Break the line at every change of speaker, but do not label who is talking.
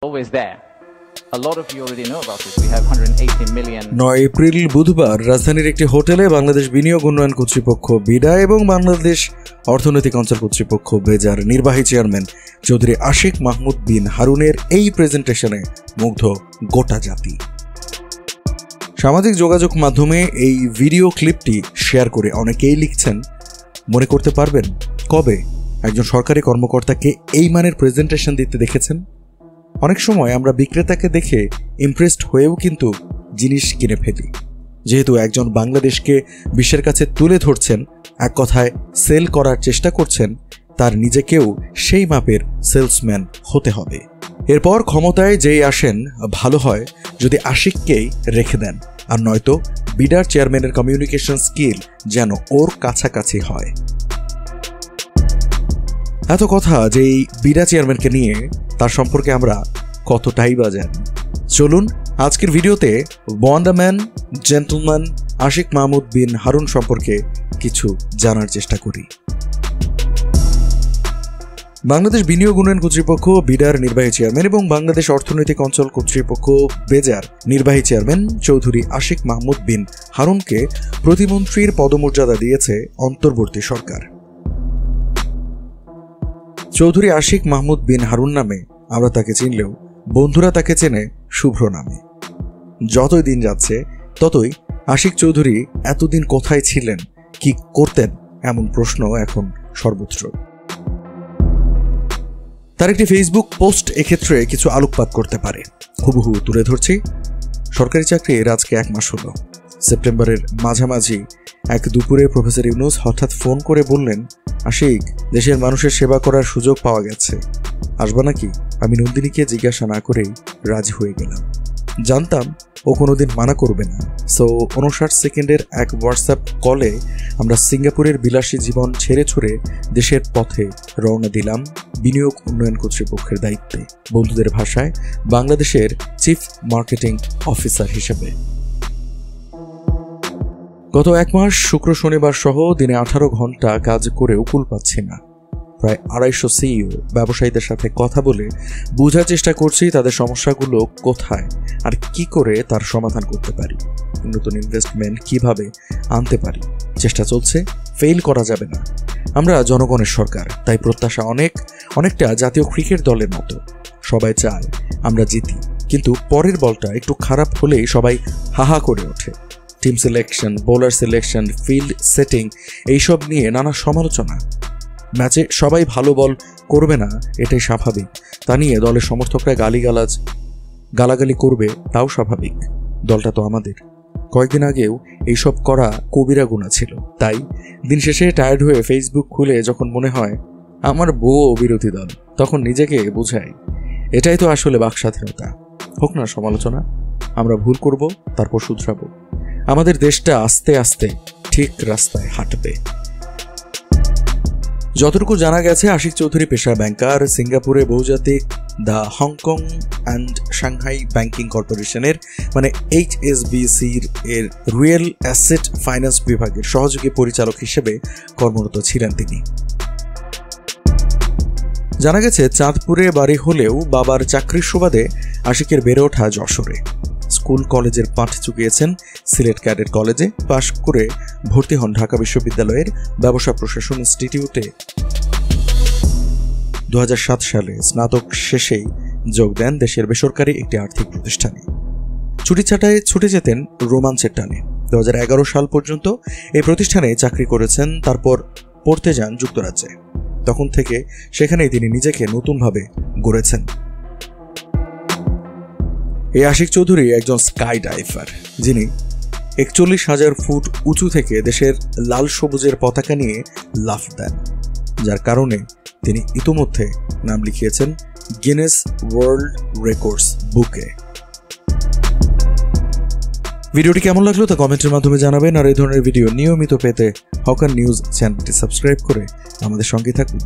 Always there. A lot of you already know about it. We have 180 million.
9 April বুধবার রাজধানীর একটি হোটেলে বাংলাদেশ বিনিয়োগ উন্নয়ন কর্তৃপক্ষ বিডা এবং বাংলাদেশ অর্থনৈতিক অঞ্চল কর্তৃপক্ষ বেজার নির্বাহী চেয়ারম্যান চৌধুরী আশিক মাহমুদ বিন হারুনের এই প্রেজেন্টেশনে মুগ্ধ গোটা জাতি। সামাজিক যোগাযোগ মাধ্যমে এই ভিডিও ক্লিপটি শেয়ার করে অনেকেই লিখছেন, মনে করতে পারবেন কবে একজন সরকারি কর্মকর্তাকে এই মানের প্রেজেন্টেশন দিতে দেখেছেন? অনেক সময় আমরা বিক্রেতাকে দেখে ইমপ্রেসড হয়েও কিন্তু জিনিস কিনে ফেলি। যেহেতু একজন বাংলাদেশকে বিশ্বের কাছে তুলে ধরছেন, এক কথায় সেল করার চেষ্টা করছেন, তার নিজেকেও সেই মাপের সেলসম্যান হতে হবে। এরপর ক্ষমতায় যেই আসেন ভালো হয় যদি আশিককেই রেখে দেন, আর নয়তো বিডার চেয়ারম্যানের কমিউনিকেশন স্কিল যেন ওর কাছাকাছি হয়। এত কথা যে এই বিডা চেয়ারম্যানকে নিয়ে, তার সম্পর্কে আমরা কতটাই বা জানি। চলুন আজকের ভিডিওতে ওয়ান্ডারম্যান জেন্টলম্যান আশিক মাহমুদ বিন হারুন সম্পর্কে কিছু জানার চেষ্টা করি। বাংলাদেশ বিনিয়োগ উন্নয়ন কর্তৃপক্ষ বিডার নির্বাহী চেয়ারম্যান এবং বাংলাদেশ অর্থনৈতিক অঞ্চল কর্তৃপক্ষ বেজার নির্বাহী চেয়ারম্যান চৌধুরী আশিক মাহমুদ বিন হারুনকে প্রতিমন্ত্রীর পদমর্যাদা দিয়েছে অন্তর্বর্তী সরকার। চৌধুরী আশিক মাহমুদ বিন হারুন নামে আমরা তাকে চিনলেও বন্ধুরা তাকে চেনে শুভ্র নামে। যতই দিন যাচ্ছে ততই আশিক চৌধুরী এতদিন কোথায় ছিলেন, কি করতেন, এমন প্রশ্ন এখন সর্বত্র। তার একটি ফেসবুক পোস্ট এক্ষেত্রে কিছু আলোকপাত করতে পারে। হুবহু তুলে ধরছি, সরকারি চাকরির আজকে 1 মাস হলো। সেপ্টেম্বরের মাঝামাঝি এক দুপুরে প্রফেসর ইউনুস হঠাৎ ফোন করে বললেন, আশিক, দেশের মানুষের সেবা করার সুযোগ পাওয়া গেছে, আসবা নাকি? আমি নন্দিনীকে জিজ্ঞাসা না করেই রাজি হয়ে গেলাম। জানতাম ও কোনোদিন মানা করবে না। সো 59 সেকেন্ডের এক হোয়াটসঅ্যাপ কলে আমরা সিঙ্গাপুরের বিলাসী জীবন ছেড়ে ছুড়ে দেশের পথে রওনা দিলাম বিনিয়োগ উন্নয়ন কর্তৃপক্ষের দায়িত্বে, বন্ধুদের ভাষায় বাংলাদেশের চিফ মার্কেটিং অফিসার হিসেবে। গত 1 মাস শুক্র শনিবার সহ দিনে 18 ঘন্টা কাজ করেও কুল পাচ্ছি না। প্রায় 250 সিইও ব্যবসায়ীদের সাথে কথা বলে বোঝার চেষ্টা করছি তাদের সমস্যাগুলো কোথায় আর কি করে তার সমাধান করতে পারি, নতুন ইনভেস্টমেন্ট কিভাবে আনতে পারি। চেষ্টা চলছে, ফেল করা যাবে না। আমরা জনগণের সরকার, তাই প্রত্যাশা অনেকটা জাতীয় ক্রিকেট দলের মতো। সবাই চায় আমরা জিতি, কিন্তু পরের বলটা একটু খারাপ হলেই সবাই হাহা করে ওঠে। Team selection, bowler selection, field setting, এইসব নিয়ে নানা সমালোচনা। ম্যাচে সবাই ভালো বল করবে না, এটাই স্বাভাবিক। তা নিয়ে দলের সমর্থকরা গালাগালি করবে, তাও স্বাভাবিক। দলটা তো আমাদের। কয়েকদিন আগেও এইসব করা কবিরা গুনাহ ছিল। তাই দিন শেষে টায়ার্ড হয়ে ফেসবুক খুলে যখন মনে হয় আমার বউ বিরোধী দল, তখন নিজেকে বোঝাই এটাই তো আসলে বাক স্বাধীনতা। হোক না সমালোচনা, আমরা ভুল করব, তারপর শুধরাবো। আমাদের দেশটা আস্তে আস্তে ঠিক রাস্তায় হাঁটবে। যতটুকু জানা গেছে, আশিক চৌধুরী পেশায় ব্যাংকার, সিঙ্গাপুরে বহুজাতিক the Hong Kong and Shanghai banking কর্পোরেশনের HSBCর এর রিয়েল অ্যাসেট ফাইন্যান্স বিভাগের সহযোগী পরিচালক হিসেবে কর্মরত ছিলেন তিনি। জানা গেছে চাঁদপুরে বাড়ি হলেও বাবার চাকরির সুবাদে আশিকের বেড়ে ওঠা যশোরে। স্কুল কলেজের পাঠ চুকিয়েছেন সিলেট ক্যাডেট কলেজে, পাশ করে ভর্তি হন ঢাকা বিশ্ববিদ্যালয়ের ব্যবসা প্রশাসন ইনস্টিটিউটে। 2007 সালে স্নাতক শেষেই যোগ দেন দেশের বেসরকারি একটি আর্থিক প্রতিষ্ঠানে। ছুটি ছাটায় ছুটে যেতেন রোমাঞ্চের টানে। 2011 সাল পর্যন্ত এই প্রতিষ্ঠানে চাকরি করেছেন, তারপর পড়তে যান যুক্তরাজ্যে। তখন থেকে সেখানেই তিনি নিজেকে নতুনভাবে গড়েছেন। এই আশিক চৌধুরী একজন স্কাই ডাইভার, যিনি 41,000 ফুট উঁচু থেকে দেশের লাল সবুজের পতাকা নিয়ে লাফ দেন, যার কারণে তিনি ইতোমধ্যে নাম লিখিয়েছেন গিনেস ওয়ার্ল্ড রেকর্ডস বুকে। ভিডিওটি কেমন লাগলো তা কমেন্টের মাধ্যমে জানাবেন, আর এই ধরনের ভিডিও নিয়মিত পেতে হকার নিউজ চ্যানেলটি সাবস্ক্রাইব করে আমাদের সঙ্গে থাকুন।